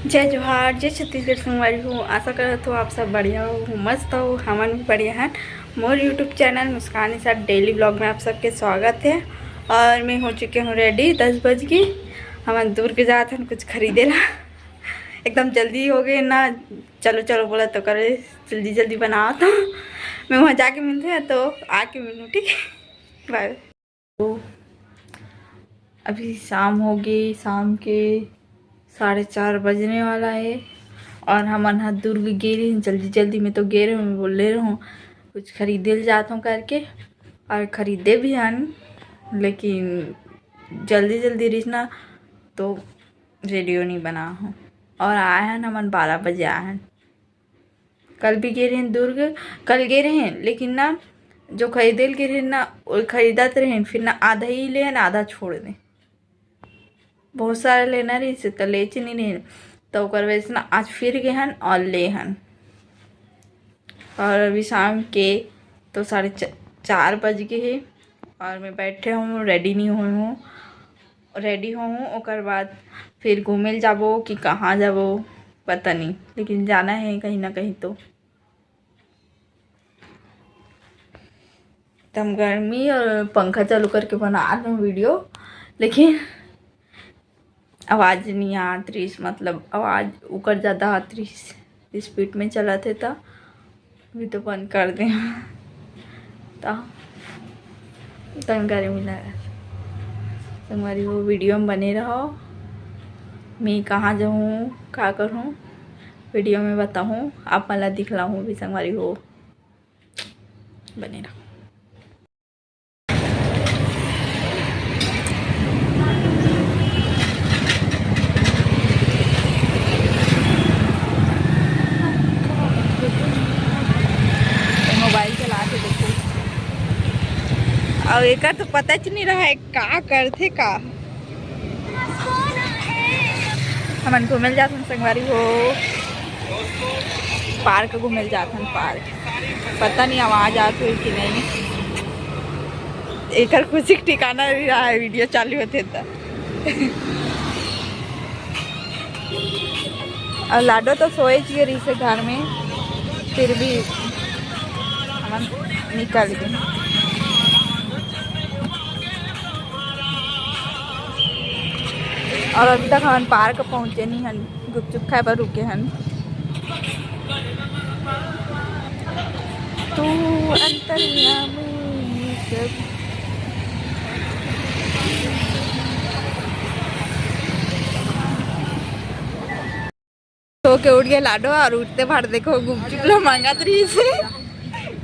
जय जोहार, जय छत्तीसगढ़ संगवारी हूँ। आशा करत हो आप सब बढ़िया हो, मस्त हो। हमन भी बढ़िया हैं। मोर यूट्यूब चैनल मुस्कान के साथ डेली ब्लॉग में आप सबके स्वागत है। और मैं हो चुके हूँ रेडी 10 बज की। हमन दूर के जाते हैं कुछ खरीदे ला। एकदम जल्दी हो गए ना, चलो चलो बोला तो करे जल्दी जल्दी बनाओ। तो मैं वहाँ जाके मिलते हैं, तो आके मिलूँ, ठीक है, बाय। तो अभी शाम हो गई, शाम के 4:30 बजने वाला है। और हम अनहा दुर्ग गे रहे हैं जल्दी जल्दी में, तो गे रहे हूँ, बोल ले रहा हूँ कुछ खरीदे जाता हूँ करके। और ख़रीदे भी हन, लेकिन जल्दी जल्दी रिचना तो रेडियो नहीं बना हूँ। और आए हैं हम 12 बजे आए हैं। कल भी गे रहे हैं दुर्ग, कल गे रहे हैं, लेकिन ना जो खरीदे गे रहे ना वो खरीदते रहे, फिर ना आधा ही ले आधा छोड़ दें। बहुत सारे लेना रही से तो ले नहीं रहे, तो वजह से ना आज फिर गए हन और ले हन। और अभी शाम के तो 4:30 बज गए हैं। और मैं बैठे हूँ, रेडी नहीं हुई हूँ, रेडी हूँ। और बाद फिर घूमे जाबो कि कहाँ जाबो पता नहीं, लेकिन जाना है कहीं ना कहीं। तो एकदम गर्मी और पंखा चालू करके बना रही हूँ वीडियो, लेकिन आवाज़ नहीं आती रही, मतलब आवाज़ ऊपर ज़्यादा आती रही, स्पीड में चला थे। तो अभी तो बंद कर दें। तो तंग मिला तुम्हारी वो वीडियो में बने रहो। मैं कहाँ जाऊँ क्या करूँ वीडियो में बताऊँ, आप मला दिखलाऊँ भी संगवारी हो, बने रहो। मोबाइल चला के देखो, और एक तो पता ही नहीं रहा है का करते का। हमन घूमे जाते हैं संगवारी हो, पार्क घूमे जाते हैं। पार्क पता नहीं आवाज आती हुई कि नहीं, एक खुशी ठिकाना भी रहा है, वीडियो चालू होते तो। और लाडो तो सोए चाहिए रही से घर में, फिर भी हम निकल गए। और अभी तक हम पार्क पहुँचे नहीं हन, गुपचुप खाए पर रुके हन। तू अंतर्यामी सब तो के उठ गया लाडो, और उठते भाड़ देखो गुपचुप लो मांगा रही से।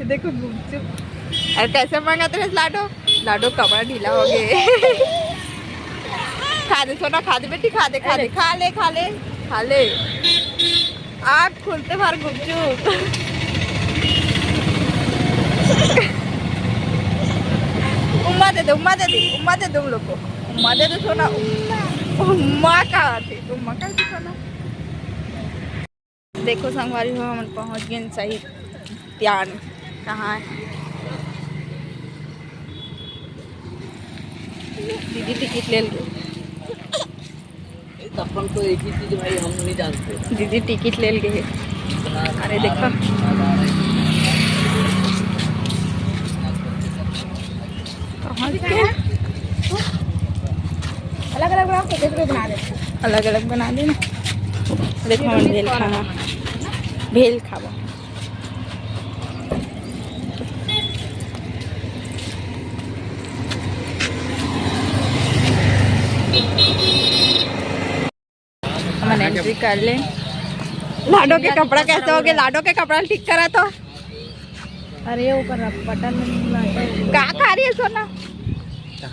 देखो गुपचुप और कैसे मांगा रहे लाडो। लाडो कपड़ा ढीला हो गए। खा दे सोना, खा दे बेटी, खा दे खा दे, खा ले खा ले खा ले। आँख खुलते भार गुपचुप। उम्मा दे दे, उम्मा दे दे, उम्मा दे दे उन लोग को, उम्मा दे दे सोना। उम्मा कहाँ थी, उम्मा कहाँ थी सोना। देखो संगवारी हो, हम पहुँच गए सही ध्यान कहाँ है। दीदी टिकट ले ली, अपन तो एक ही चीज भाई हम नहीं जानते। दीदी टिकट ले गए। अरे देखो अलग अलग बना दे, अलग अलग बना देना। देखो हम भेल खाना, भेल खावा। हम एंट्री कर ले। लाडो के कपड़ा कैसे हो गए, लाडो के कपड़ा ठीक करा तो। अरे ऊपर बटन क्या खा रही है सोना।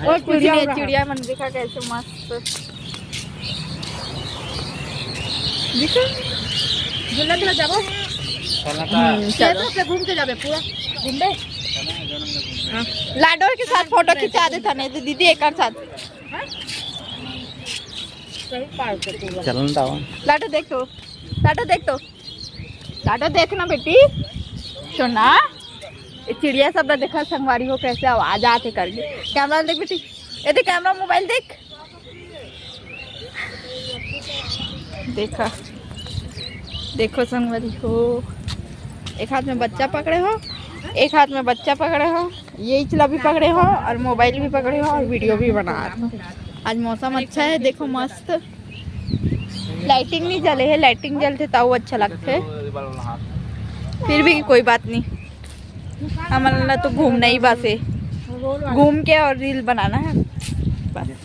और कुछ नहीं, चिड़िया मन दिखा कैसे मस्त दिखो। झूला झूला जाबो, चलो से घूम के जाबे, पूरा घूमबे। लाडो के साथ फोटो खिंचा देता, नहीं तो दीदी एक साथ। लाडो देख तो, लाडो देख तो, लाडो देखना बेटी सुना। चिड़िया सब देखा संगवारी हो कैसे आवाज आते करके। कैमरा देख बेटी, ये देख कैमरा, मोबाइल देख, देखा देखो संगवारी हो, एक हाथ में बच्चा पकड़े हो, एक हाथ में बच्चा पकड़े हो, ये इचला भी पकड़े हो और मोबाइल भी पकड़े हो और वीडियो भी बना रहे हो। आज मौसम अच्छा है, देखो मस्त। लाइटिंग नहीं जले है, लाइटिंग जलते तो अच्छा लगते है, फिर भी कोई बात नहीं। हमारा तो घूमना ही बस है, घूम के और रील बनाना है बस।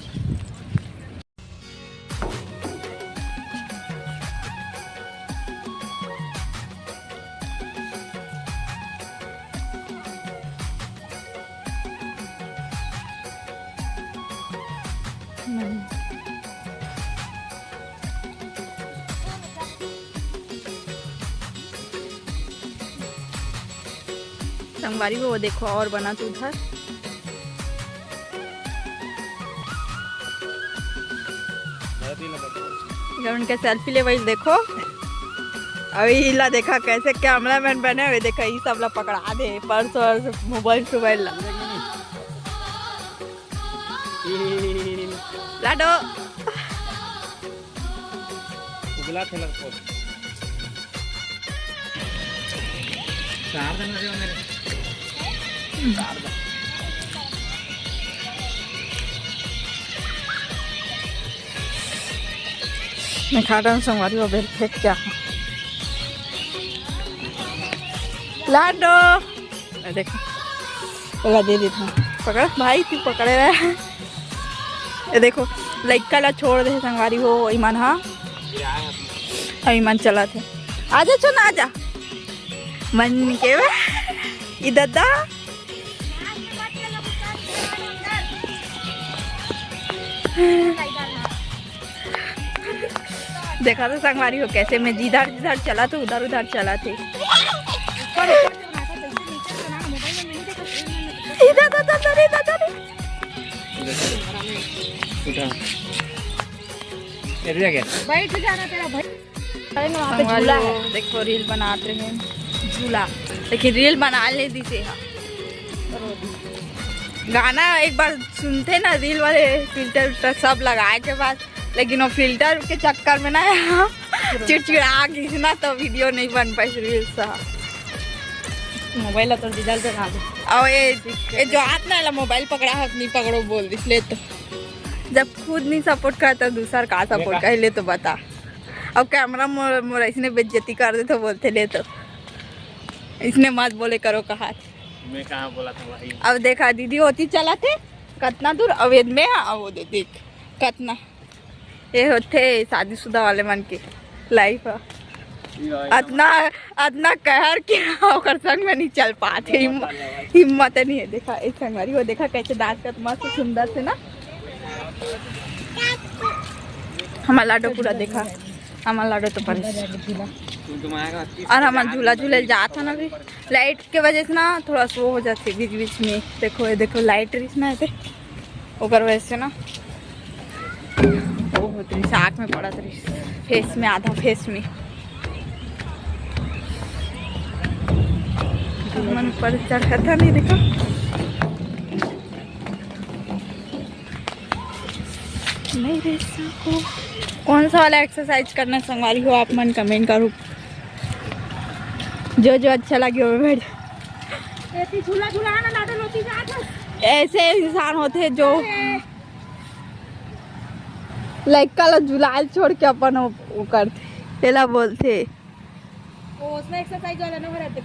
संगवारी को वो देखो और बना तू उधर। जब उनके सेल्फी ले वही देखो, अभी इला देखा कैसे कैमरा मैन बने हुए, देखा ये सब ला पकड़ा दे पर्स और मोबाइल ला लाडो मैं खा रहा हूँ संगवारी वो बेल फेंक क्या लाडो देखो लगा दे देता पकड़ भाई, तू पकड़े रहा। ये देखो लड़का ला छोड़ दे संगवारी हो ईमान। हाँ ईमान चला थे, आजा चो ना आजा मन के इधर दा। देखा तो संगवारी हो कैसे मैं जिधर जिधर चला तो उधर उधर चला थे। बैठ जाना तेरा भाई। झूला है देखो, रील बनाते हैं झूला, लेकिन रील बना ले दी से। गाना एक बार सुनते ना रील वाले फिल्टर उल्टर सब लगाए के बाद, लेकिन वो फिल्टर के चक्कर में ना चिड़चिड़ा घिसना तो वीडियो नहीं बन पाई रील सा। मोबाइल तो डिजल पे ना दे। और ये जो हाथ ना मोबाइल पकड़ा हाथ नहीं पकड़ो बोल इसलिए तो, जब खुद नहीं सपोर्ट करता दूसरा का सपोर्ट कर ले तो बता। अब कैमरा मोरा इसने बेइज्जती कर दे तो बोलते ले तो इसने मत बोले करो कहा। मैं कहाँ बोला था भाई। अब देखा दीदी होती चला थे कितना दूर अवैध में है, वो देख कितना ये होते शादीशुदा वाले मन के लाइफ है। अतना कहर के और संग में नहीं चल पाते, हिम्मत नहीं है। देखा एक संगवारी वो देखा कैसे डांस कर मस्त सुंदर से ना। हमारा लाडो पूरा देखा, हमारा लाडो तो और हमारा झूला झूले जाता ना भी लाइट के वजह से ना थोड़ा स्लो हो जाती बीच बीच में। देखो ये देखो लाइट रिस ना है ओकर वजह से ना वो होती आँख में पड़ा रही, फेस में आधा फेस में मन पर चढ़ा था नहीं। देखो मेरे को कौन सा वाला एक्सरसाइज करना संगवारी हो आप मन कमेंट करो, जो जो अच्छा लगे वो बैठ। झूला झूला ना लाडो लोटी जात ऐसे इंसान होते हैं जो लड़का ला झूलाल छोड़ के अपन वो करते पहला बोलते उसमें एक्सरसाइज वाला ना रहते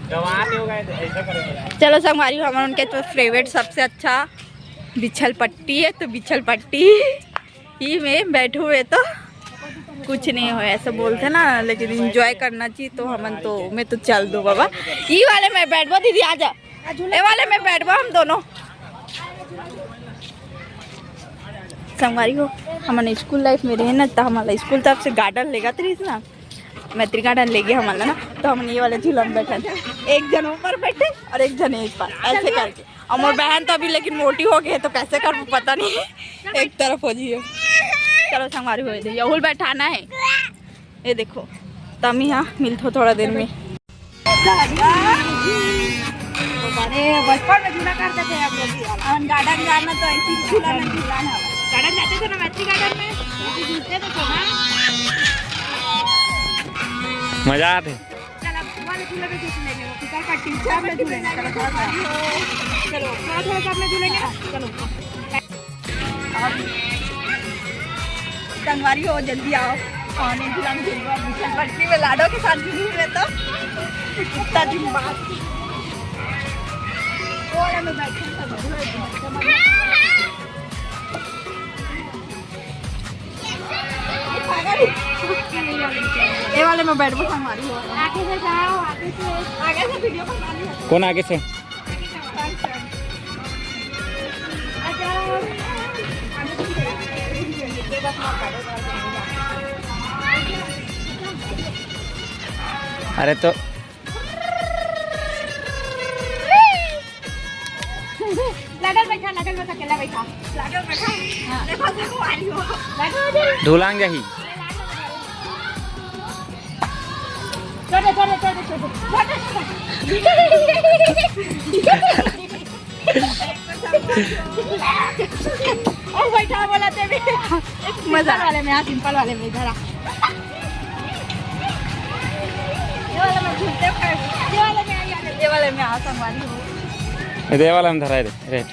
गंवाते हो गए ऐसा करेंगे। चलो संगवारी हमारे उनके तो फेवरेट सबसे अच्छा बिछल पट्टी है, तो बिछल पट्टी ही में बैठे हुए तो कुछ नहीं हो ऐसा बोलते ना, लेकिन एंजॉय करना चाहिए। तो हमन तो मैं तो चल दो बाबा, ये वाले में बैठबो दीदी आजा, ये वाले में बैठबो हम दोनों। संगवारी हो हमारे स्कूल लाइफ में रहे ना तो हमारा स्कूल तरफ से गार्डन लेगा तो ना मैत्री गार्डन ले गया हमारा ना, तो हम ये वाले झूला में बैठे, एक जन ऊपर बैठे और एक जन एक पर ऐसे करके। और मोर बहन तो अभी लेकिन मोटी हो गई तो कैसे कर पता नहीं, एक तरफ हो जियो। चलो संगवारी हो जाए यहूल बैठाना है। ये देखो तम यहाँ मिलते थोड़ा देर में। बचपन में झूला करते थे हम लोग, गार्डन जाना तो ऐसी झूलाना गार्डन जाते थे ना मैत्री गार्डन में झूलते थे ना। मजा आते चल अब वाले झूले पे झूल लेंगे, वो फिसल का टीचर में झूलेंगे। चलो थोड़ा सा अपने झूलेंगे ना। चलो संगवारी हो, जल्दी आओ पानी झूला में झूलो। फिसल पट्टी में लाडो के साथ झूल रहे तो कितना दिन बाद थोड़ा में बैठे सब झूले। ये वाले में बैठ बस हमारी हो। आगे से जाओ, आगे से वीडियो बना ली। कौन आगे से? अरे तो लागल बैठा, लागल बस अकेला बैठा, लागल बैठा। देखो देखो आई हो, लागल ढूलांग जाही। छोटे छोटे छोटे छोटे और बैठा बोला तेरे मजा वाले में, सिंपल वाले में इधर आ। ये वाले में झूलते हैं, ये वाले में आ, ये वाले में आ संगवारी हो। इधर वाला हम धरा दे रेट।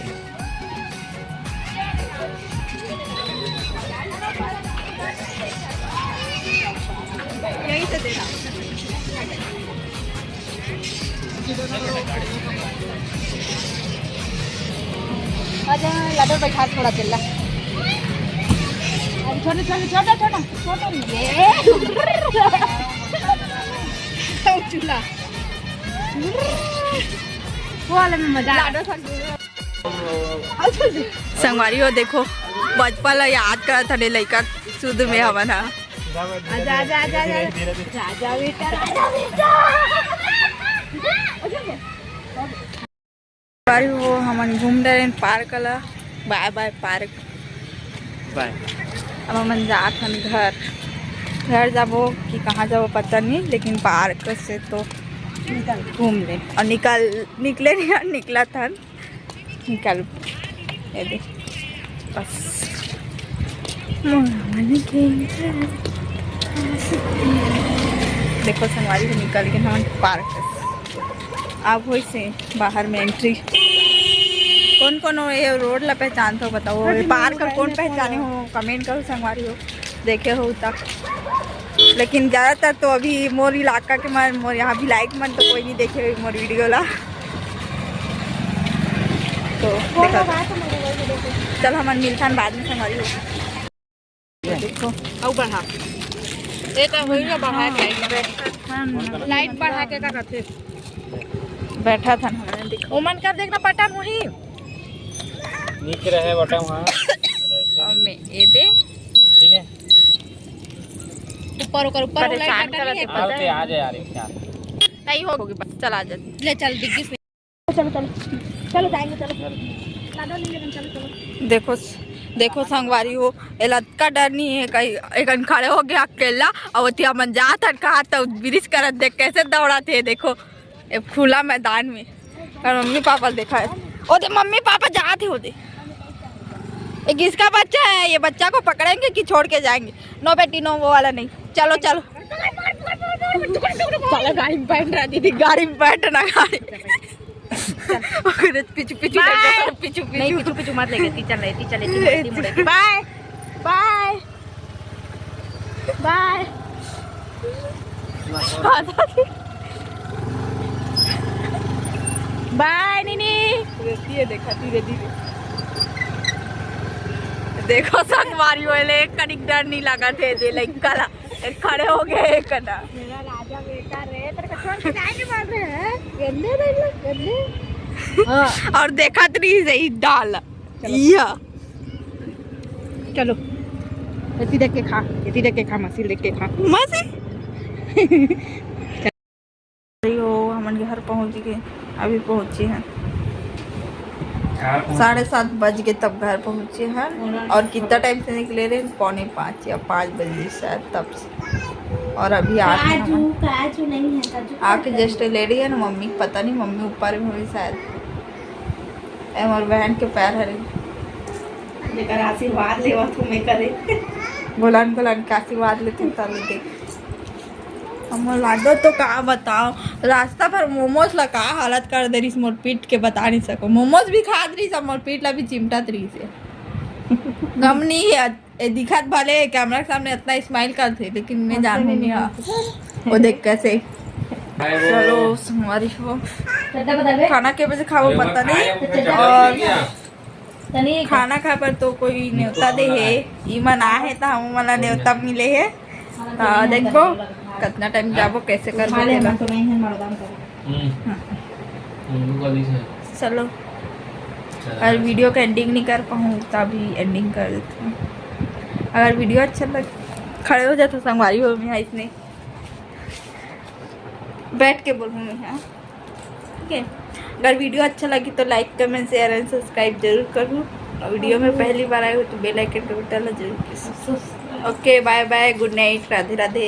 यही से देना। आजा लाडो बैठा थोड़ा चल। छोटे छोटे छोटा छोटा छोटा ये चूल्हा वो वाले में मजा। लाडो संगवारी हो देखो बचपन ला याद करा था लड़का शुद्ध में हवन हा। आजा आजा आजा राजा बेटा, राजा बेटा। संगवारी हो हमन घूम रहे पार्क ला। Bye bye park. बाय। अब हम जात हन घर जाबो कि कहाँ जाबो पता नहीं, लेकिन पार्क से तो घूम ले और निकले नहीं, निकला था निकल ये दे बस। देखो संगवारी को निकल के हम पार्क अब हो से बाहर में एंट्री। कौन कौन हो ये रोड ला पहचानते हो बताओ, ये पार्क कौन पहचाने हो कमेंट करो संगवारी हो देखे हो तक। लेकिन ज़्यादातर तो अभी मोर इलाका के मन मोर यहाँ भी लाइक मन तो कोई नहीं देखे मोर वीडियो ला। तो चल हम मिलता बाद में संगवारी हो। देखो अब बढ़ा ये तो होइगा बढ़ा के लाइट बढ़ा के का करते बैठा था हमने देखो। ओमन कर देखना पटन वही नीचे रहे बटा वहाँ। में ये दे ठीक है ऊपर ऊपर ऊपर परेशान करत है पता है। आ जा यार क्या नहीं होगी बस चल आ जाती। ले चल डिग्गी से चलो चलो चलो जाएंगे चलो लाडो ले लेंगे चलो चलो। देखो देखो संगवारी हो लटका डर नहीं है कहीं एक खड़े हो गया अकेला और तिया मन जात हन कहा तो ब्रिज करत देख कैसे दौड़ा थे। देखो एक खुला मैदान में और मम्मी पापा देखा है ओ दे मम्मी पापा जाते हो दे। ये किसका बच्चा है, ये बच्चा को पकड़ेंगे कि छोड़ के जाएंगे। नो बेटी नो वो वाला नहीं। चलो चलो चलो गाड़ी में बैठ रहा दीदी, गाड़ी में बैठना गाड़ी पीछू पीछू पीछू नहीं पिछू पिछू मत लेके टीचर ले बाय बाय बाय बाय नीनी रहती है देखा धीरे धीरे। देखो संगवारी वाले एक कनिक डर नहीं लगा थे दे लड़का ला खड़े हो गए एक ना। मेरा राजा बेटा रे तेरे को छोड़ के जाएंगे मार रहे हैं गंदे नहीं गंदे। हां और देखा तो सही डाल या चलो इतनी देख के खा मसील देख के खा मसी। हो हमन घर पहुंच गए, अभी पहुंचे हैं 7:30 बज गए तब घर पहुंचे हैं। और कितना टाइम से निकले रहे 4:45 या 5 बजे शायद तब से। और अभी काजू नहीं है काजू आके जस्ट ले रही है ना मम्मी, पता नहीं मम्मी ऊपर में हुई शायद। और बहन के पैर हरे जेकर आशीर्वाद लेवा तुम्हें करे बोलन के आशीर्वाद लेते तब देख हम लाडो तो का बताओ, रास्ता पर मोमोज ला का हालत कर दे रही मोर पीट के बता नहीं सको। मोमोज भी खा रही सब, मोर पीट ला भी चिमटा रही से। गम नहीं है ए दिखत भले कैमरा के सामने इतना स्माइल करते, लेकिन मैं जान नहीं वो देख कैसे। चलो हमारी हो खाना के बजे खाओ पता नहीं, और खाना खा पर तो कोई न्योता दे है ईमन आ है तो हम वाला न्योता मिले है। देखो कितना टाइम जाबो कैसे कर चलो। अगर वीडियो का एंडिंग नहीं कर पाऊँ तभी एंडिंग कर देती हूँ। अगर वीडियो अच्छा लग खड़े हो जाता संगवारी हो मैं इसने बैठ के बोलूँ मैं। हाँ ठीक है, अगर वीडियो अच्छा लगी तो like comment share and subscribe जरूर करूँ। और वीडियो में पहली बार आए हो तो बेल आइकन को बटन जरूर press. Okay bye bye, good night, Radhe Radhe.